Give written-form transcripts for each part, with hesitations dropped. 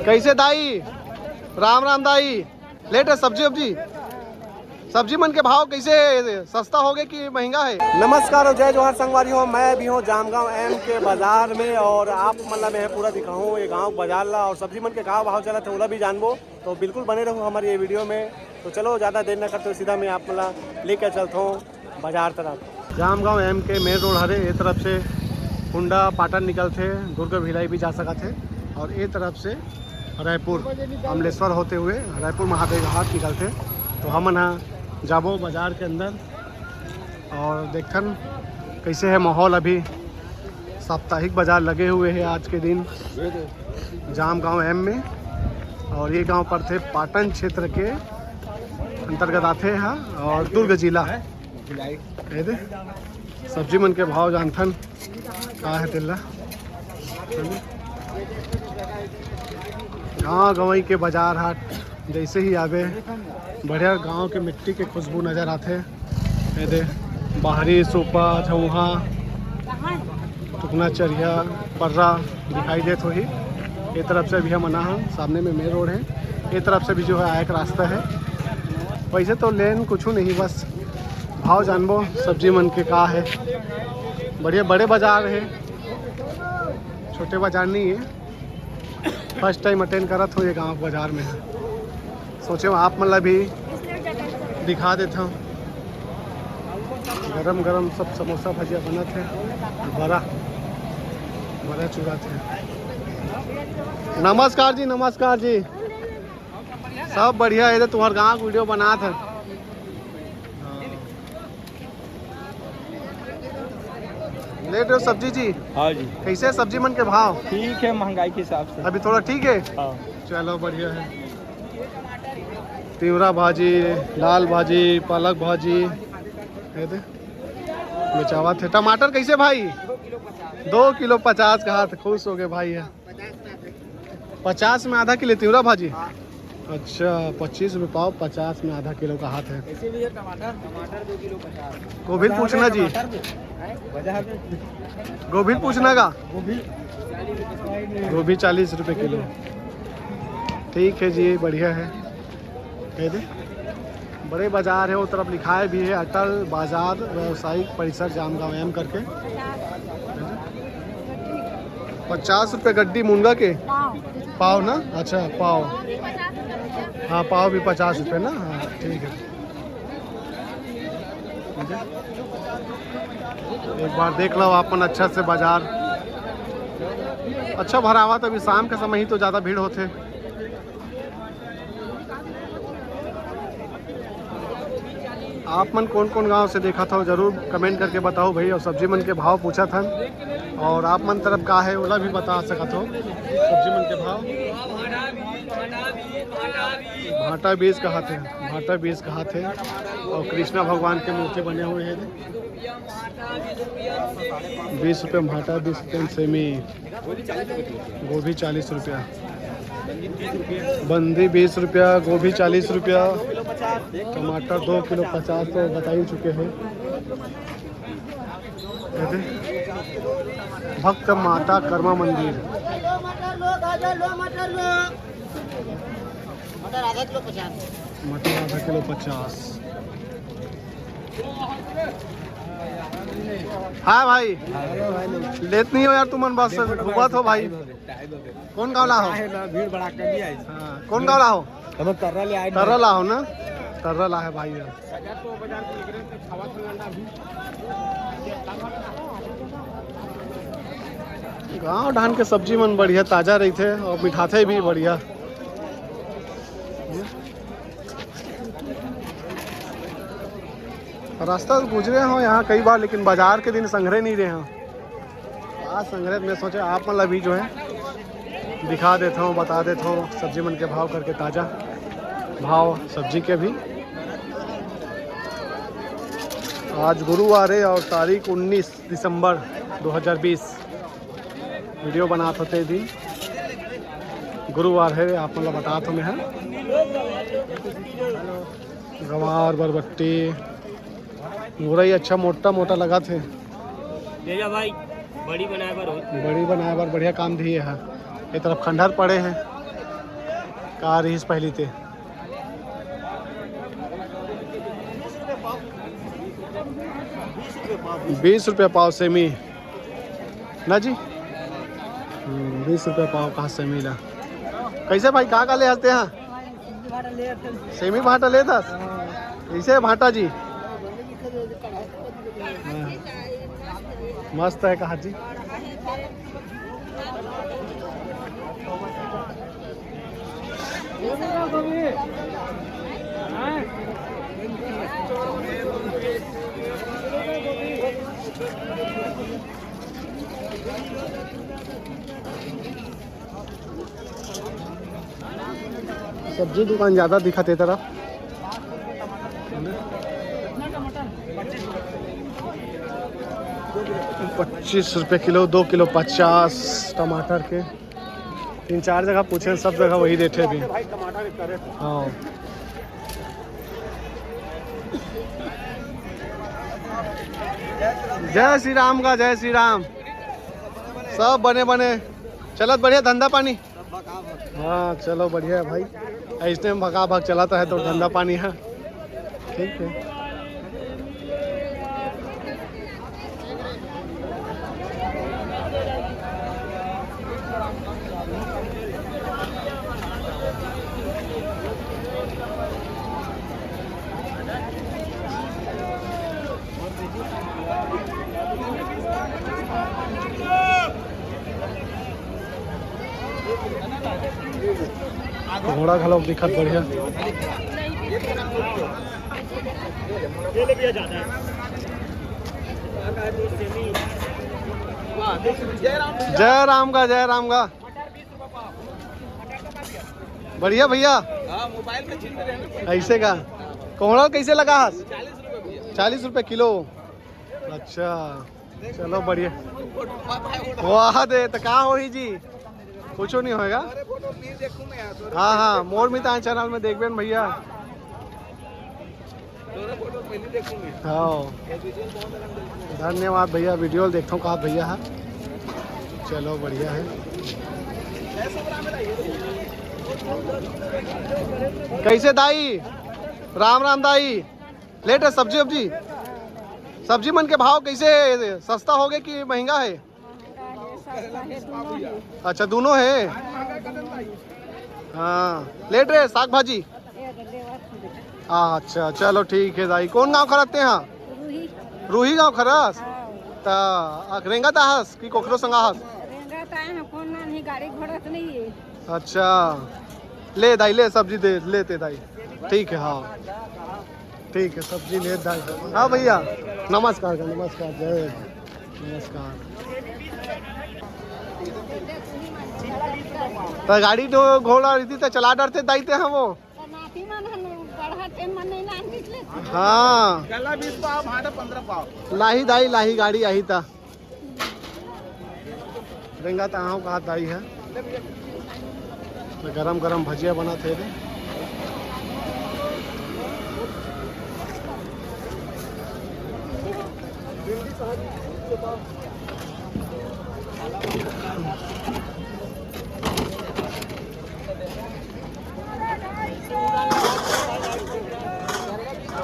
कैसे दाई? राम राम दाई। लेट है सब्जी वब्जी? सब्जी मन के भाव कैसे? सस्ता हो गया कि महंगा है? नमस्कार और जय जोहार संगवारी हो। मैं भी हूँ जामगांव एम के बाजार में और आप मतलब मैं पूरा दिखाऊँ ये गांव बाजार ला और सब्जी मन के का भाव चला थे वो भी जानबो। तो बिल्कुल बने रहो हमारी ये वीडियो में। तो चलो ज़्यादा देर न करते सीधा मैं आप मतलब लेकर चलता हूँ बाजार तरफ। जामगांव एम के मेन रोड हरे ये तरफ से हुंडा पाटन निकलते, दुर्ग भिलाई भी जा सका थे और ये तरफ से रायपुर अमलेश्वर होते हुए रायपुर महादेव घाट निकलते। तो हम ना जाबो बाज़ार के अंदर और देखन कैसे है माहौल। अभी साप्ताहिक बाज़ार लगे हुए हैं आज के दिन जामगांव एम में और ये गांव पर थे पाटन क्षेत्र के अंतर्गत आते हैं और दुर्ग जिला है। सब्जी मन के भाव जानथन का है तिल्ला गाँव गंवई के बाजार हाट जैसे ही आवे बढ़िया गांव के मिट्टी के खुशबू नज़र आते। दे बाहरी सोपा झौहा टुकना चरिया पर्रा दिखाई देते ही। ये तरफ से भी हम मना हम सामने में मेन रोड है। ये तरफ से भी जो है एक रास्ता है। वैसे तो लेन कुछ नहीं बस भाव जानबो सब्जी मन के का है। बढ़िया बड़े बाजार है, छोटे बाजार नहीं है। फर्स्ट टाइम अटेंड करत हो ये गांव बाजार में है। सोचे आप मतलब भी दिखा देता हूँ। गरम गरम सब समोसा भजिया बना थे, बड़ा बड़ा चूड़ा थे। नमस्कार जी, नमस्कार जी। सब बढ़िया है। तुम्हारे गाँव की वीडियो बना था। लेट रहे हो सब्जी जी? हाँ जी। कैसे सब्जी मन के भाव? ठीक है, महंगाई के हिसाब से अभी थोड़ा ठीक है। हाँ। चलो बढ़िया है। तिवरा भाजी, लाल भाजी, पालक भाजी बेचावा थे। टमाटर कैसे भाई? 2 किलो 50 का हाथ। खुश हो गए भाई है। 50 में आधा किलो तिवरा भाजी। अच्छा 25 रुपये पाव, 50 में आधा किलो का हाथ है। टमाटर 2 किलो 50। गोभी पूछना जी, गोभी पूछना का? गोभी 40 रुपये किलो। ठीक है जी, बढ़िया है। कह दे बड़े बाजार है वो तरफ लिखाए भी है अटल बाजार व्यवसायिक परिसर जामगांव एम करके। 50 रुपये गड्डी मुनगा के पाव ना? अच्छा पाव, हाँ पाव भी 50 रुपये ना। हाँ ठीक है। एक बार देख लो आपन अच्छा से बाजार अच्छा भरा हुआ। तो अभी शाम के समय ही तो ज़्यादा भीड़ होते। आप मन कौन कौन गांव से देखा था ज़रूर कमेंट करके बताओ भाई। और सब्जी मन के भाव पूछा था और आप मन तरफ का है ओला भी बता सका हो सब्जी मन के भाव। भाटा बीज कहाँ थे? भाटा बीज कहाँ थे? और कृष्णा भगवान के मूर्ति बने हुए हैं। 20 रुपये भाटा, 20 रुपये सेमी। गोभी 40 रुपया, बंदी 20 रुपया, गोभी 40 रुपया, टमाटर 2 किलो 50 तो बता ही चुके हैं। भक्त माता कर्मा मंदिर। मटर आधा किलो 50। हाँ भाई लेत नहीं हो यार तुमन बस घूमत हो भाई। कौन गाँव ला हो? भीड़ बड़ा कर दिया। हाँ कौन गाँव ला हो? हम कर्रा ले आए। कर्रा ला हो ना? कर्रा ला है भाई यार। गाँव ढान के सब्जी मन बढ़िया ताज़ा रही थे और मिठाते भी बढ़िया। रास्ता तो गुजरे हो यहाँ कई बार लेकिन बाजार के दिन संग्रह नहीं रहे हैं। आज संग्रह में सोचे आप मतलब भी जो है दिखा देता हूँ, बता देता हूँ सब्जी मन के भाव करके ताज़ा भाव सब्जी के भी। आज गुरुवार है और तारीख 19 दिसंबर 2020। वीडियो बनाते होते दिन गुरुवार है आप मतलब बता तो मैं है। गंवार बरबट्टी मुरई अच्छा मोटा मोटा लगा थे। ले जा भाई, बड़ी बनाए बार बढ़िया काम दिए है। ये तरफ खंडहर पड़े हैं का रहीस पहली ते 20 रुपये पाव सेमी ना जी। 20 रुपये पाव कहाँ सेमी ला कैसे भाई कहाँ का ले आते हैं सेमी भाटा ले था कैसे भाटा जी मस्त है कहा जी। सब्जी दुकान ज़्यादा दिखाते तरफ 25 रुपये किलो 2 किलो 50 टमाटर के 3-4 जगह पूछे सब जगह वही रेट है अभी। हाँ जय श्री राम का जय श्री राम सब बने बने चलत बढ़िया धंधा पानी। हाँ चलो बढ़िया है भाई ऐसे में भगा भाग चलाता है तो धंधा पानी है ठीक है। घोड़ा घालो दिखत बढ़िया जय राम का बढ़िया भैया मोबाइल में चिन्ह रहने ऐसे का कोहड़ा कैसे लगा 40 रुपये किलो। अच्छा चलो बढ़िया वाह दे तो कहाँ हो ही जी कुछ नहीं होएगा। हाँ हाँ मोर मिता चैनल में देख बेन भैया। हाँ धन्यवाद भैया वीडियो देखता हूँ कहा भैया है चलो बढ़िया है। कैसे दाई राम राम दाई लेट है सब्जी वब्जी सब्जी मन के भाव कैसे सस्ता हो गए कि महंगा है। अच्छा दोनों है हाँ लेट रहे साग भाजी। अच्छा चलो ठीक है दाई कौन गांव खराते हैं रूही गांव खरस ता रेंगा ताहस कि कोखरो संगाहस गाड़ी घोड़ा तो नहीं है। अच्छा ले दाई ले सब्जी दे लेते दाई ठीक है। हाँ ठीक है सब्जी ले दाई। हाँ भैया नमस्कार का नमस्कार जय नमस्कार। तो गाड़ी तो घोड़ा रही तो चला डरते दाईते हैं वो। हाँ लाही दाई लाही गाड़ी आई था रेंगा तो कहा दाई है गरम गरम भजिया बना थे रे।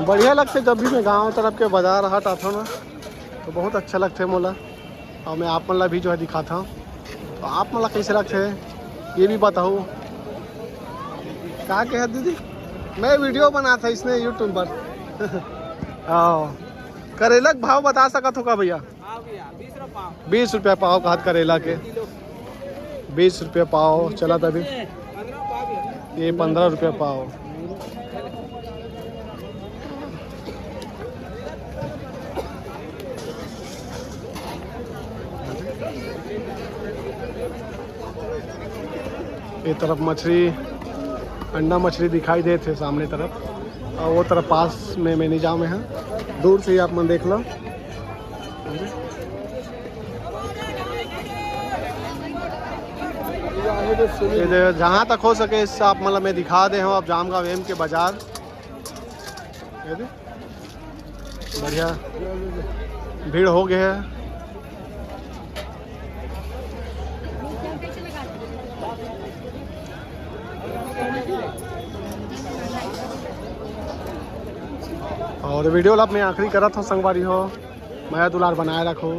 बढ़िया लगते जब भी मैं गांव तरफ के बाजार हट आता हूँ ना तो बहुत अच्छा लगते मोला और मैं आप मला भी जो है दिखाता हूँ तो आप मला कैसे लगते हैं ये भी बताओ क्या कह दीदी मैं वीडियो बना था इसने यूट्यूब पर। हाँ करेला का भाव बता सकत हो का भैया 20 रुपये पाव का हाथ करेला के 20 रुपये पाव चला था अभी ये 15 रुपये पाव। ये तरफ मछली अंडा मछली दिखाई दे थे सामने तरफ और वो तरफ पास में मैंने जाओ में है दूर से ही आप मन देख लो। जहाँ तक हो सके इससे आप मतलब मैं दिखा दे हूँ आप जामगांव एम के बाजार बढ़िया भीड़ हो गया है। और वीडियो ला अपने आखिरी करत हो संगवारी हो, मैं दुलार बनाए रखो।